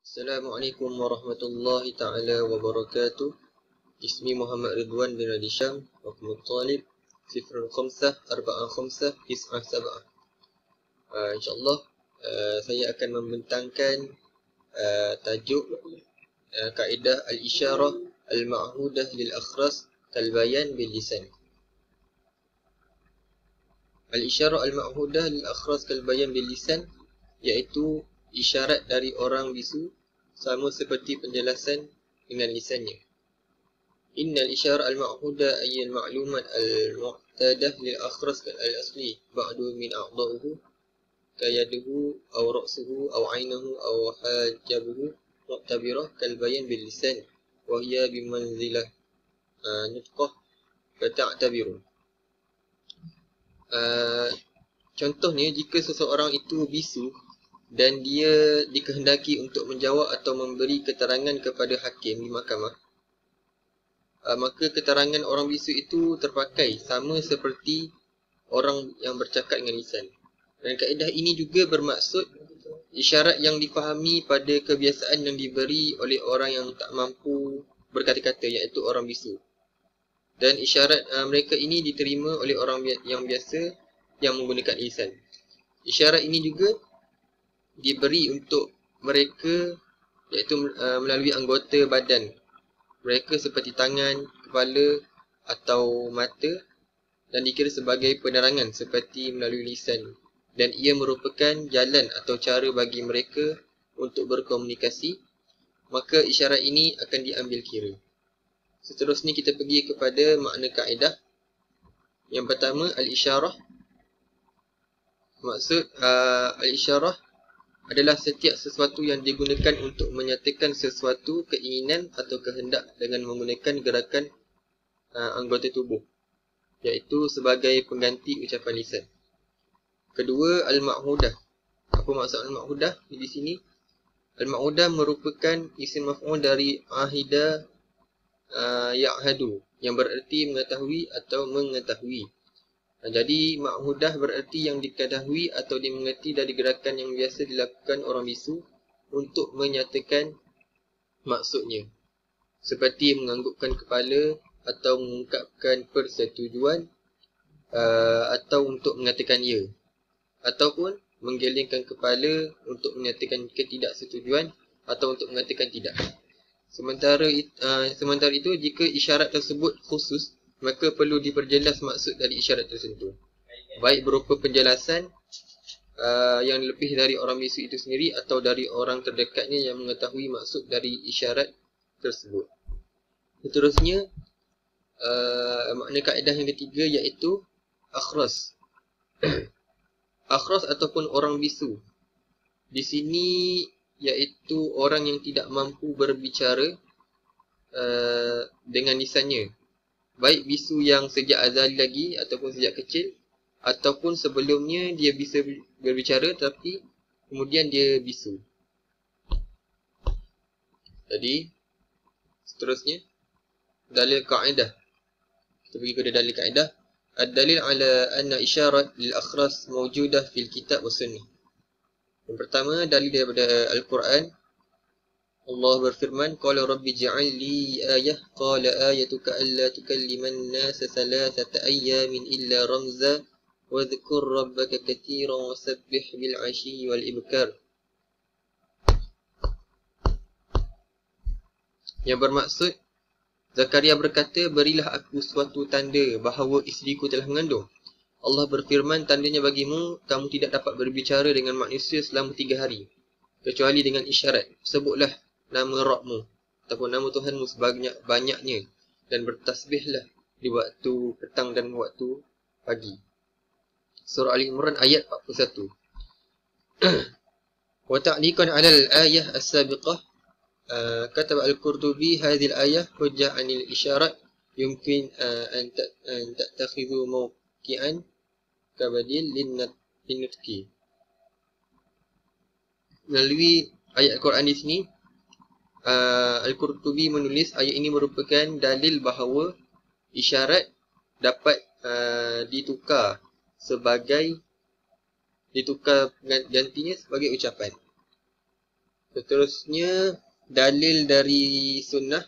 Assalamualaikum warahmatullahi ta'ala wabarakatuh. Ismi Muhammad Ridwan bin Adi Syam, Rahmat Talib, Sifrul Khamsah, Arba'ah Khamsah, Tis'ah Sab'ah. InsyaAllah saya akan membentangkan tajuk kaedah Al-Isyarah Al-Ma'hudah Lil-Akhras Kal-Bayan Bil-Lisan. Al-Isyarah Al-Ma'hudah Lil-Akhras Kal-Bayan Bil-Lisan iaitu isyarat dari orang bisu sama seperti penjelasan dengan lisannya. Innal isyarah al-ma'hudah ay al-ma'lumat al-mu'tadah lil-akhras al-asli ba'du min a'dha'ihi kayaduhu aw ra'suhu aw 'ainuhu aw hajabuhu mu'tabirah kal-bayan bil-lisan wa hiya bimanzilah nutqah fata'tabiru. Contohnya, jika seseorang itu bisu dan dia dikehendaki untuk menjawab atau memberi keterangan kepada hakim di mahkamah, maka keterangan orang bisu itu terpakai sama seperti orang yang bercakap dengan lisan. Dan kaedah ini juga bermaksud isyarat yang difahami pada kebiasaan yang diberi oleh orang yang tak mampu berkata-kata, iaitu orang bisu. Dan isyarat mereka ini diterima oleh orang yang biasa yang menggunakan lisan. Isyarat ini juga diberi untuk mereka, iaitu melalui anggota badan mereka seperti tangan, kepala atau mata, dan dikira sebagai penerangan seperti melalui lisan, dan ia merupakan jalan atau cara bagi mereka untuk berkomunikasi, maka isyarat ini akan diambil kira. Seterusnya kita pergi kepada makna kaedah. Yang pertama, al-isyarah. Maksud al-isyarah adalah setiap sesuatu yang digunakan untuk menyatakan sesuatu keinginan atau kehendak dengan menggunakan gerakan anggota tubuh, iaitu sebagai pengganti ucapan lisan. Kedua, al-ma'hudah. Apa maksud al-ma'hudah di sini? Al-ma'hudah merupakan isim maf'ul dari ahida ya'hadu, yang bererti mengetahui atau mengetahui. Jadi ma'hudah bererti yang diketahui atau dimengerti dari gerakan yang biasa dilakukan orang bisu untuk menyatakan maksudnya, seperti menganggukkan kepala atau mengungkapkan persetujuan, atau untuk mengatakan ya, ataupun menggelengkan kepala untuk menyatakan ketidaksetujuan atau untuk mengatakan tidak. Sementara itu, jika isyarat tersebut khusus, maka perlu diperjelas maksud dari isyarat tersebut, baik berupa penjelasan yang lebih dari orang bisu itu sendiri atau dari orang terdekatnya yang mengetahui maksud dari isyarat tersebut. Seterusnya, makna kaedah yang ketiga iaitu akhras. Akhras ataupun orang bisu di sini iaitu orang yang tidak mampu berbicara dengan lisannya, baik bisu yang sejak azali lagi ataupun sejak kecil, ataupun sebelumnya dia bisa berbicara tapi kemudian dia bisu. Jadi seterusnya, dalil kaedah. Kita pergi kepada dalil kaedah. Ad-dalil ala anna isyarat lil akhras mawjudah fil kitab wa sunnah. Yang pertama, dalil daripada Al-Quran. Allah berfirman, qala rabbi ij'al li ayah, qala ayatuka alla tukalliman nasa thalathata ayyamin illa ramza wa dhkur rabbaka katiran wa sabbih bil 'ashyi wal ibkar. Yang bermaksud, Zakaria berkata, berilah aku suatu tanda bahawa isteriku telah mengandung. Allah berfirman, tandanya bagimu, kamu tidak dapat berbicara dengan manusia selama 3 hari, kecuali dengan isyarat. Sebutlah nama Rabbmu ataupun nama Tuhanmu sebanyak-banyaknya, dan bertasbihlah di waktu petang dan waktu pagi. Surah Al-Imran ayat 41. Wa ta'liqan 'ala al-ayah as-sabiqah, kataba Al-Qurtubi hadhihi al-ayah hujjah 'anil isyarat yumkin an tattakhidhu mawqi'an kabadil linnutqi. Melalui ayat Al-Quran di sini, Al-Qurtubi menulis ayat ini merupakan dalil bahawa isyarat dapat ditukar gantinya sebagai ucapan. Seterusnya dalil dari sunnah.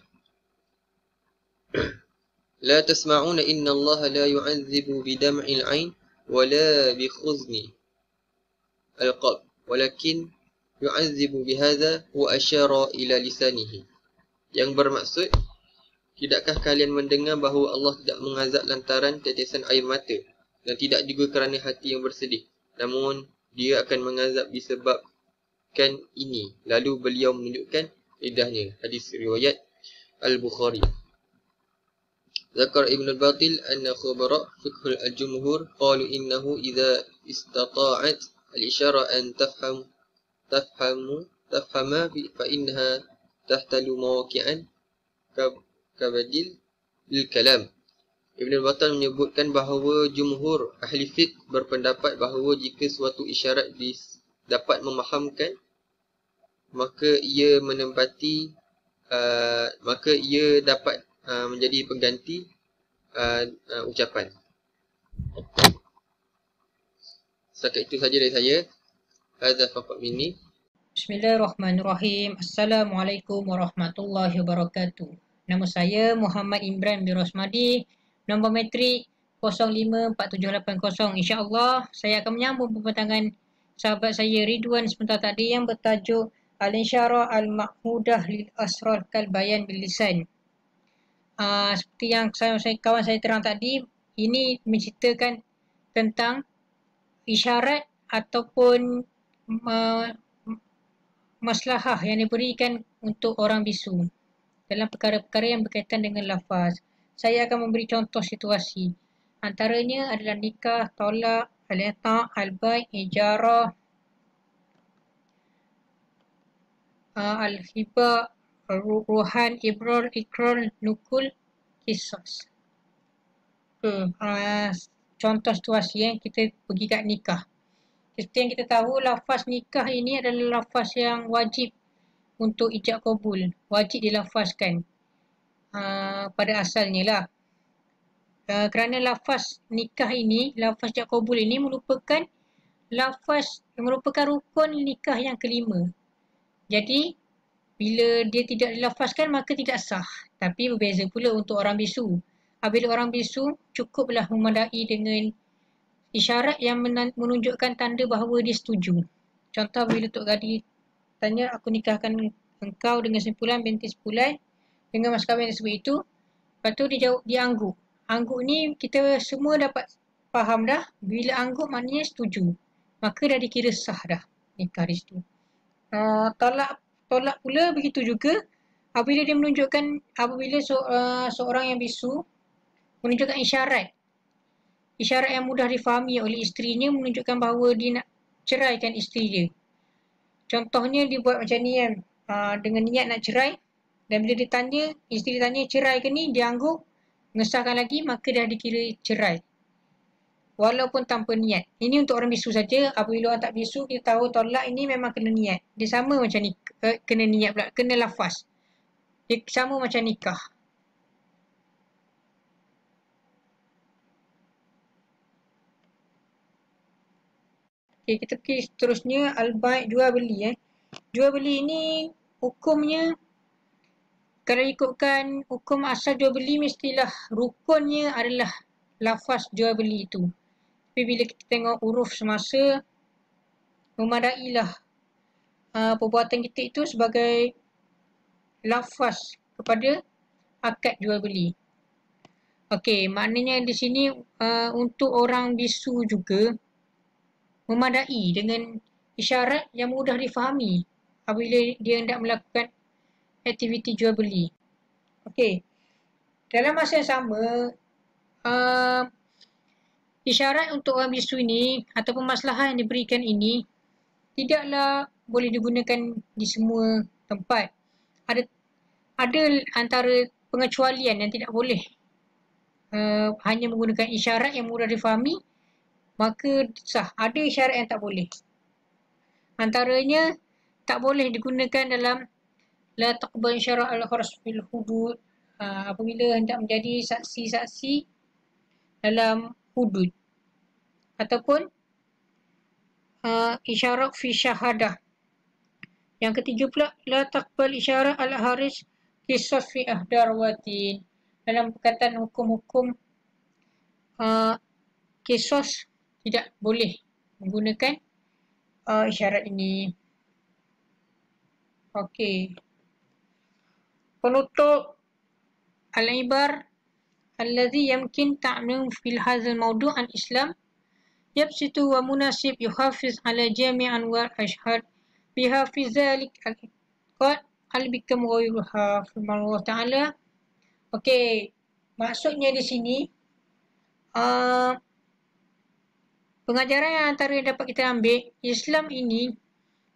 La tasma'una inna Allah la yu'adzibu bidam'il 'ain wala bi khuzni al-qalb walakin yu'adzibu bihadza wa asyara ila lisanihi. Yang bermaksud, tidakkah kalian mendengar bahawa Allah tidak mengazab lantaran tetesan air mata dan tidak juga kerana hati yang bersedih, namun dia akan mengazab disebabkan ini. Lalu beliau menunjukkan lidahnya. Hadis riwayat Al-Bukhari. Zakar Ibn al-Batil anna khubara fiqh al-jumhur qalu innahu idza istata'at al-isyara an tafhama fa innaha tahtalu mawaqi'an kabadil lil kalam. Ibn al-Batal menyebutkan bahawa jumhur ahli fiqh berpendapat bahawa jika suatu isyarat dapat memahamkan, maka ia menempati maka ia dapat menjadi pengganti ucapan. Setakat itu saja dari saya. Hadza faqat minni. Bismillahirrahmanirrahim. Assalamualaikum warahmatullahi wabarakatuh. Nama saya Muhammad Imran bin Rosmadi. Nombor metrik 054780. InsyaAllah saya akan menyambung pembentangan sahabat saya Ridwan sebentar tadi yang bertajuk Al-Insyarah Al-Ma'hudah Lil Asrar Kal Bayan Bil Lisan. Seperti yang kawan saya terang tadi, ini menceritakan tentang isyarat ataupun maslahah yang diberikan untuk orang bisu dalam perkara-perkara yang berkaitan dengan lafaz. Saya akan memberi contoh situasi. Antaranya adalah nikah, tolak, al-i'ta', al-bai', ijarah, al-hibah, ruhan, ibrar, ikrar, nukul, kisas. Contoh situasi yang kita pergi kat nikah. Seperti yang kita tahu, lafaz nikah ini adalah lafaz yang wajib untuk ijab kabul. Wajib dilafazkan pada asalnya lah. Kerana lafaz nikah ini, lafaz ijab kabul ini merupakan rukun nikah yang kelima. Jadi, bila dia tidak dilafazkan, maka tidak sah. Tapi berbeza pula untuk orang bisu. Apabila orang bisu, cukuplah memadai dengan isyarat yang menunjukkan tanda bahawa dia setuju. Contoh bila Tok Gadi tanya, aku nikahkan engkau dengan simpulan binti sepulan dengan mas kahwin tersebut itu. Lepas tu dia jawab, dia angguk. Angguk ni kita semua dapat faham dah. Bila angguk maknanya setuju. Maka dah dikira sah dah nikah di situ. Tolak pula begitu juga. Apabila seorang yang bisu menunjukkan isyarat yang mudah difahami oleh isterinya menunjukkan bahawa dia nak ceraikan isteri dia. Contohnya dia buat macam ni kan, dengan niat nak cerai, dan bila isteri ditanya cerai ke ni, dia angguk, mengesahkan lagi, maka dah dikira cerai. Walaupun tanpa niat. Ini untuk orang bisu saja. Apabila orang tak bisu, kita tahu tolak ini memang kena niat. Dia sama macam ni, kena niat pula, kena lafaz. Dia sama macam nikah. Okay, kita pergi seterusnya al-bai' jual beli. Jual beli ini hukumnya, kalau ikutkan hukum asal jual beli, mestilah rukunnya adalah lafaz jual beli itu. Tapi bila kita tengok huruf semasa, memadailah perbuatan kita itu sebagai lafaz kepada akad jual beli. Okey, maknanya di sini untuk orang bisu juga memadai dengan isyarat yang mudah difahami apabila dia hendak melakukan aktiviti jual beli. Okey. Dalam masa yang sama, isyarat untuk orang bisu ini ataupun maslahah yang diberikan ini tidaklah boleh digunakan di semua tempat. Ada antara pengecualian yang tidak boleh hanya menggunakan isyarat yang mudah difahami, maka sah. Ada isyarat yang tak boleh. Antaranya, tak boleh digunakan dalam la taqbal isyarat al-kharaj fil hudud, apabila hendak menjadi saksi-saksi dalam hudud, ataupun isyarat fi syahadah, Yang ketiga pula, la taqbal isyarah al-haris qisas fi ahdarwatin. Dalam perkataan hukum-hukum qisas tidak boleh menggunakan isyarat ini. Okey. Penutup al-ibar alladhi yamkin ta'mim fil hadzal mawdu' al-Islam yabsitu wa munasib yuhafiz ala jami' anwar ashhad biha fi zalik al-iqad al-bikam ghayruha firman Allah Ta'ala. Okey, maksudnya di sini pengajaran yang antara yang dapat kita ambil, Islam ini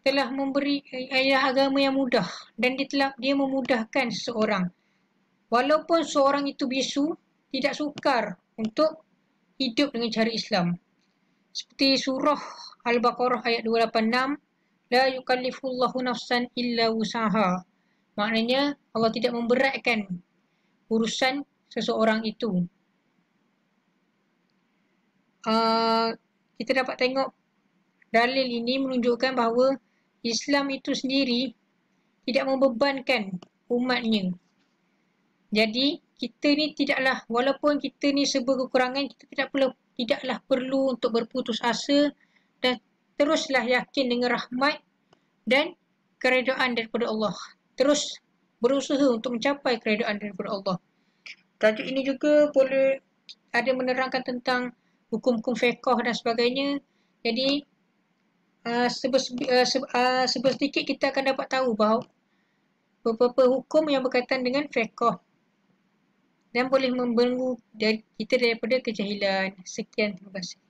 telah memberi agama yang mudah dan dia memudahkan seseorang. Walaupun seorang itu bisu, tidak sukar untuk hidup dengan cara Islam. Seperti surah Al-Baqarah ayat 286, la yukallifullahu nafsan illa wusaha. Maknanya Allah tidak memberatkan urusan seseorang itu. Kita dapat tengok dalil ini menunjukkan bahawa Islam itu sendiri tidak membebankan umatnya. Jadi kita ni tidaklah, walaupun kita ni serba kekurangan, kita tidaklah perlu untuk berputus asa dan teruslah yakin dengan rahmat dan keredaan daripada Allah. Terus berusaha untuk mencapai keredaan daripada Allah. Tajuk ini juga boleh ada menerangkan tentang hukum-hukum fiqh dan sebagainya. Jadi sedikit kita akan dapat tahu bahawa beberapa hukum yang berkaitan dengan fiqh dan boleh membelenggu kita daripada kejahilan. Sekian, terima kasih.